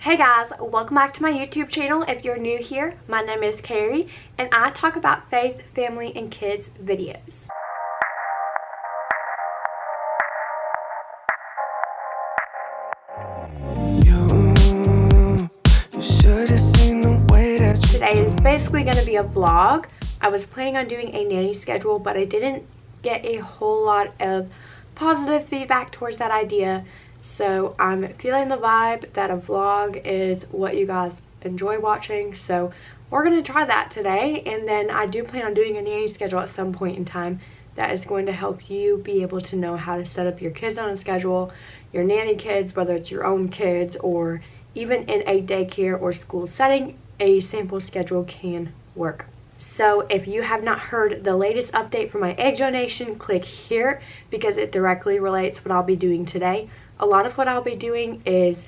Hey guys, welcome back to my YouTube channel. If you're new here, my name is Carrie and I talk about faith, family, and kids videos. Today is basically going to be a vlog. I was planning on doing a nanny schedule, but I didn't get a whole lot of positive feedback towards that idea. So I'm feeling the vibe that a vlog is what you guys enjoy watching. So we're going to try that today. And then I do plan on doing a nanny schedule at some point in time that is going to help you be able to know how to set up your kids on a schedule, your nanny kids, whether it's your own kids or even in a daycare or school setting, a sample schedule can work. So if you have not heard the latest update for my egg donation, click here because it directly relates what I'll be doing today. A lot of what I'll be doing is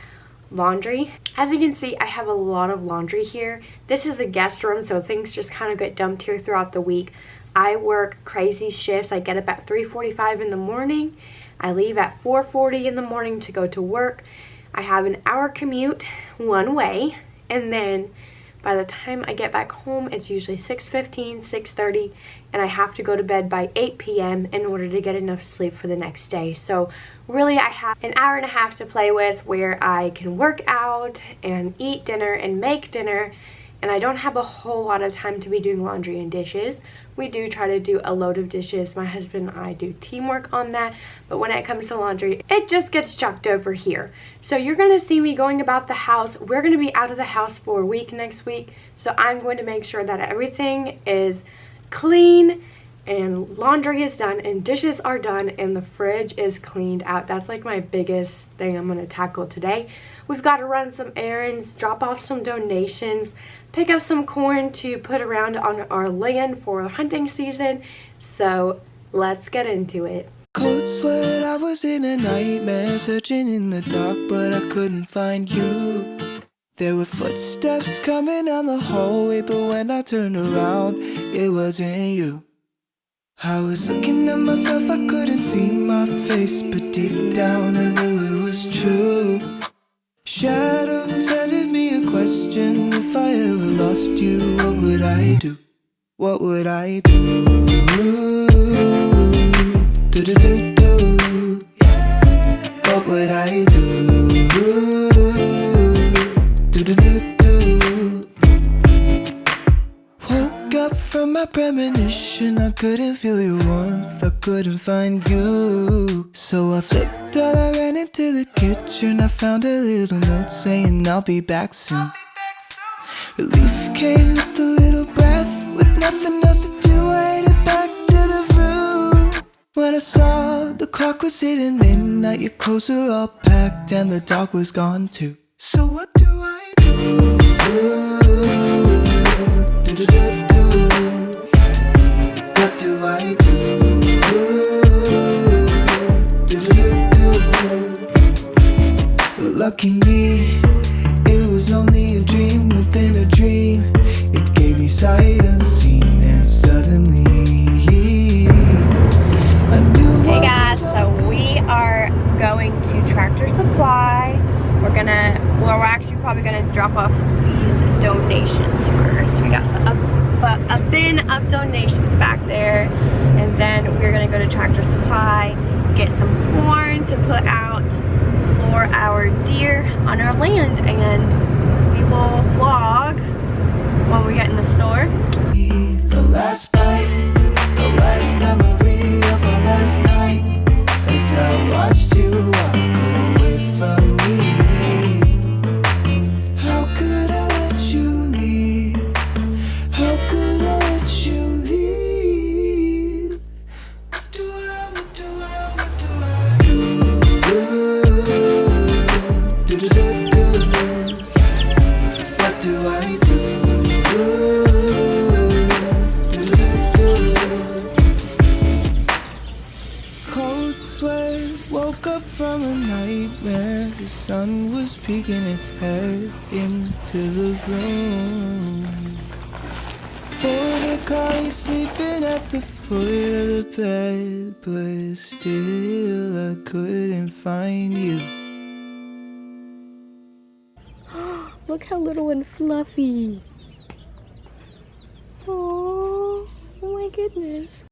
laundry. As you can see, I have a lot of laundry here. This is a guest room, so things just kind of get dumped here throughout the week. I work crazy shifts. I get up at 3:45 in the morning. I leave at 4:40 in the morning to go to work. I have an hour commute one way, and then by the time I get back home, it's usually 6:15, 6:30, and I have to go to bed by 8 p.m. in order to get enough sleep for the next day. So really, I have an hour and a half to play with where I can work out and eat dinner and make dinner, and I don't have a whole lot of time to be doing laundry and dishes. We do try to do a load of dishes. My husband and I do teamwork on that, but when it comes to laundry, it just gets chucked over here. So you're going to see me going about the house. We're going to be out of the house for a week next week, so I'm going to make sure that everything is clean and laundry is done and dishes are done and the fridge is cleaned out. That's like my biggest thing I'm going to tackle today. We've got to run some errands, drop off some donations, pick up some corn to put around on our land for hunting season. So let's get into it. Cold sweat, I was in a nightmare, searching in the dark, but I couldn't find you. There were footsteps coming down the hallway, but when I turned around, it wasn't you. I was looking at myself, I couldn't see my face, but deep down I knew it was true. Shadows handed me a question: if I ever lost you, what would I do? What would I do? Do-do-do-do. What would I do? Do-do-do-do. Woke up from my premonition, I couldn't feel your warmth, I couldn't find you. So I flipped out, I ran into the kitchen, I found a little note saying I'll be back soon. Relief came with a little breath, with nothing else to do, I headed back to the room. When I saw the clock was hitting midnight, your clothes were all packed and the dog was gone too. So what do I do? Do-do-do-do. What do I do? Do-do-do-do. Lucky me, it was only a dream within a dream. It gave me sight unseen, and suddenly I knew. Hey guys, so we are going to Tractor Supply. We're actually probably gonna drop off these donations first. We got a bin of donations back there, and then we're gonna go to Tractor Supply, get some corn to put out for our deer on our land, and we will vlog when we get in the store. The last bite, the last memory of our last night, as I watched you walk away from me. How could I let you leave? How could I let you leave? What do I do? Do-do-do-do. What do I do? Cold sweat, woke up from a nightmare. The sun was peeking its head into the room. Border collie sleeping at the foot of the bed, but still I couldn't find you. Look how little and fluffy. Oh my goodness.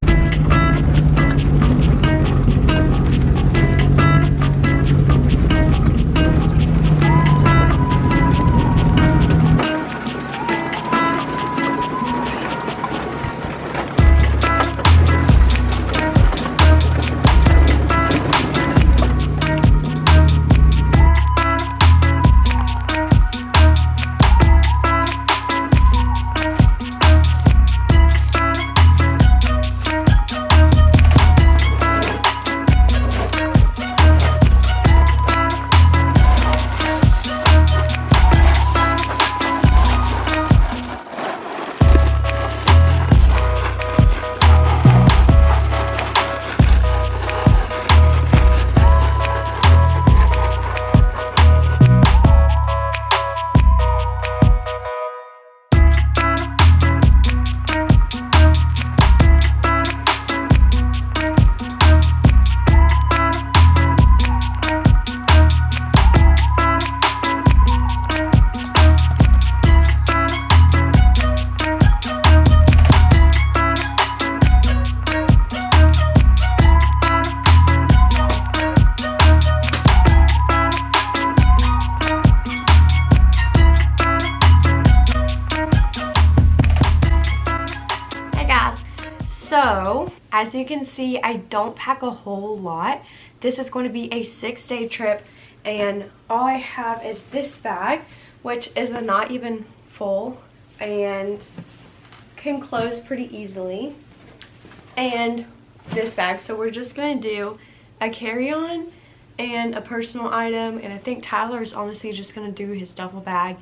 So, as you can see, I don't pack a whole lot. This is going to be a 6-day trip, and all I have is this bag, which is not even full and can close pretty easily, and this bag. So we're just going to do a carry-on and a personal item, and I think Tyler's honestly just going to do his duffel bag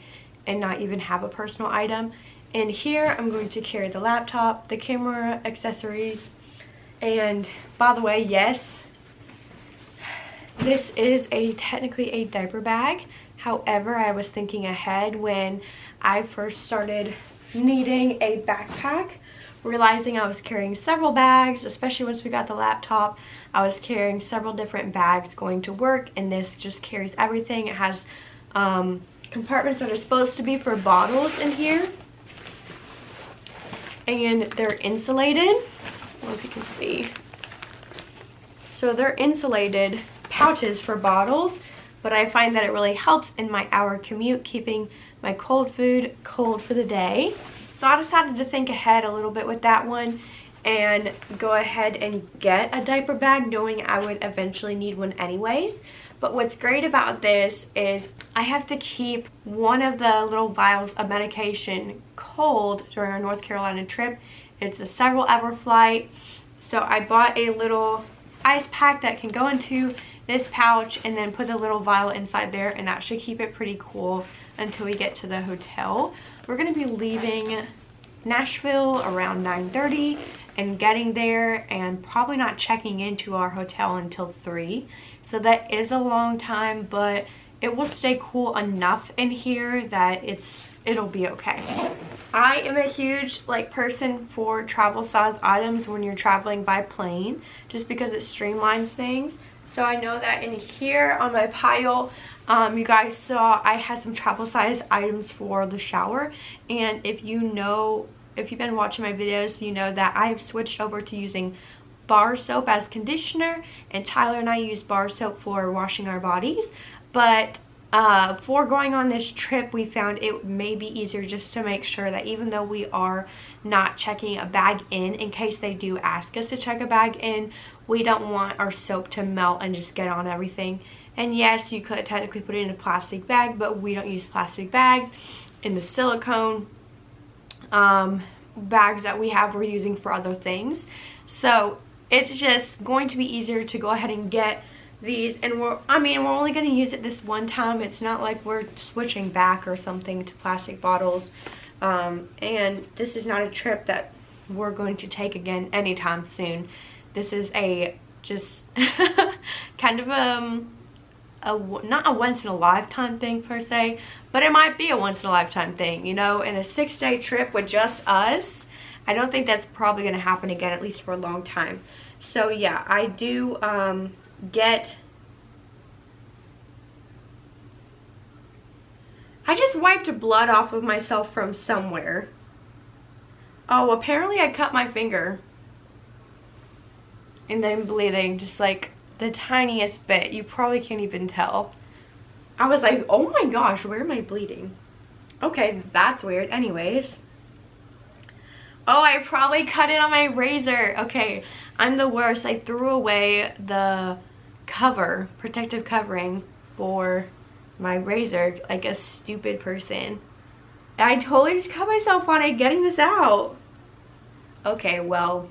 and not even have a personal item. And here I'm going to carry the laptop, the camera, accessories, and by the way, yes, this is technically a diaper bag. However, I was thinking ahead when I first started needing a backpack, realizing I was carrying several bags, especially once we got the laptop. I was carrying several different bags going to work, and this just carries everything. It has compartments that are supposed to be for bottles in here, and they're insulated. I don't know if you can see. So they're insulated pouches for bottles, but I find that it really helps in my hour commute, keeping my cold food cold for the day. So I decided to think ahead a little bit with that one and go ahead and get a diaper bag, knowing I would eventually need one anyways. But what's great about this is I have to keep one of the little vials of medication cold during our North Carolina trip. It's a several hour flight, so I bought a little ice pack that can go into this pouch and then put the little vial inside there, and that should keep it pretty cool until we get to the hotel. We're going to be leaving Nashville around 9:30 and getting there and probably not checking into our hotel until 3. So that is a long time, but it will stay cool enough in here that it'll be okay. I am a huge person for travel size items when you're traveling by plane, just because it streamlines things. So I know that in here on my pile, you guys saw I had some travel size items for the shower, and if you've been watching my videos, you know that I've switched over to using bar soap as conditioner, and Tyler and I use bar soap for washing our bodies. But for going on this trip, we found it may be easier just to make sure that even though we are not checking a bag in case they do ask us to check a bag in, we don't want our soap to melt and just get on everything. And yes, you could technically put it in a plastic bag, but we don't use plastic bags. In the silicone bags that we have, we're using for other things. So it's just going to be easier to go ahead and get these, and we're only going to use it this one time. It's not like we're switching back or something to plastic bottles, and this is not a trip that we're going to take again anytime soon. This is just kind of not a once in a lifetime thing per se, but it might be a once in a lifetime thing, you know. In a 6-day trip with just us, I don't think that's probably going to happen again, at least for a long time. So yeah, I do I just wiped blood off of myself from somewhere. Oh, apparently I cut my finger. And I'm bleeding just like the tiniest bit. You probably can't even tell. I was like, oh my gosh, where am I bleeding? Okay, that's weird. Anyways. Oh, I probably cut it on my razor. Okay, I'm the worst. I threw away the cover, protective covering for my razor like a stupid person. I totally just cut myself on it getting this out. Okay, well,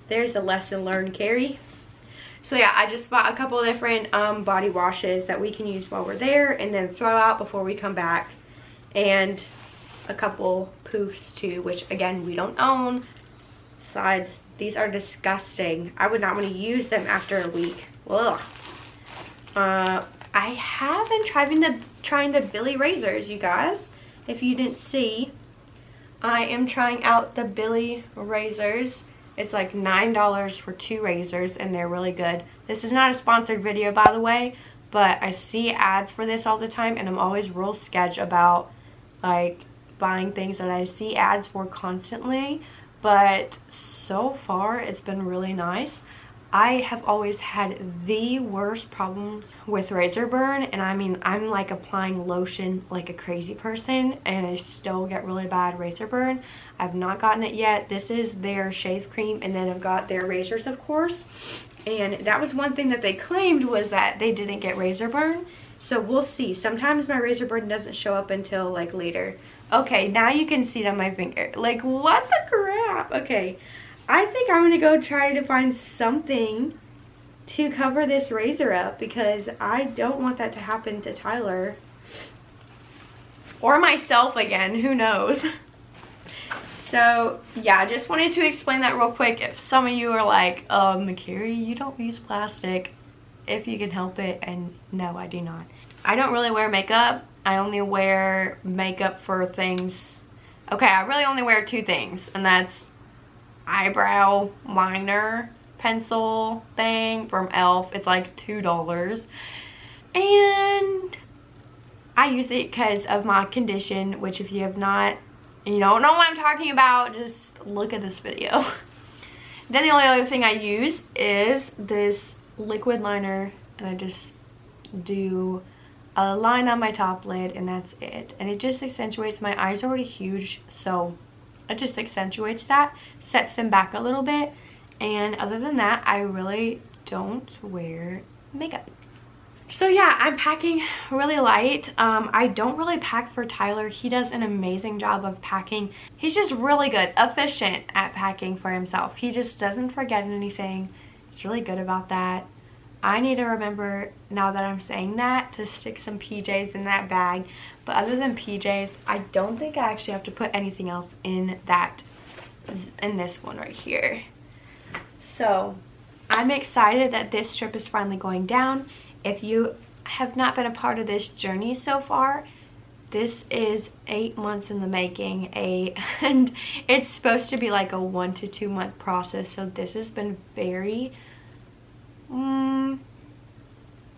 there's a lesson learned, Carrie. So yeah, I just bought a couple of different body washes that we can use while we're there and then throw out before we come back. And a couple poofs too, which again, we don't own. Besides, these are disgusting. I would not want to use them after a week. Ugh. I have been trying the Billy razors, you guys. If you didn't see, I am trying out the Billy razors. It's like $9 for 2 razors, and they're really good. This is not a sponsored video, by the way, but I see ads for this all the time, and I'm always real sketch about like buying things that I see ads for constantly. But so far, it's been really nice. I have always had the worst problems with razor burn, and I mean, I'm like applying lotion like a crazy person and I still get really bad razor burn. I've not gotten it yet. This is their shave cream, and then I've got their razors, of course. And that was one thing that they claimed, was that they didn't get razor burn. So we'll see. Sometimes my razor burn doesn't show up until like later. Okay, now you can see it on my finger. Like, what the crap? Okay. I think I'm going to go try to find something to cover this razor up, because I don't want that to happen to Tyler. Or myself again, who knows. So, yeah, I just wanted to explain that real quick. If some of you are like, Carrie, you don't use plastic if you can help it. And no, I do not. I don't really wear makeup. I only wear makeup for things. Okay, I really only wear 2 things, and that's eyebrow liner pencil thing from e.l.f. It's like $2, and I use it because of my condition, which if you have not, you don't know what I'm talking about, just look at this video. Then the only other thing I use is this liquid liner, and I just do a line on my top lid, and that's it. And it just accentuates, my eyes are already huge, so it just accentuates that, sets them back a little bit. And other than that, I really don't wear makeup. So yeah, I'm packing really light. I don't really pack for Tyler. He does an amazing job of packing. He's just really good, efficient at packing for himself. He just doesn't forget anything. He's really good about that. I need to remember, now that I'm saying that, to stick some PJs in that bag. But other than PJs, I don't think I actually have to put anything else in this one right here. So I'm excited that this trip is finally going down. If you have not been a part of this journey so far, this is 8 months in the making, and it's supposed to be like a 1 to 2 month process. So this has been very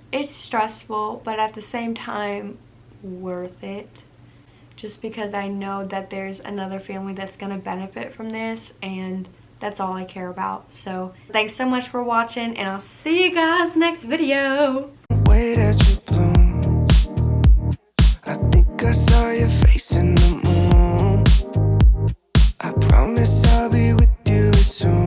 it's stressful, but at the same time worth it, just because I know that there's another family that's going to benefit from this, and that's all I care about. So thanks so much for watching, and I'll see you guys next video. Way that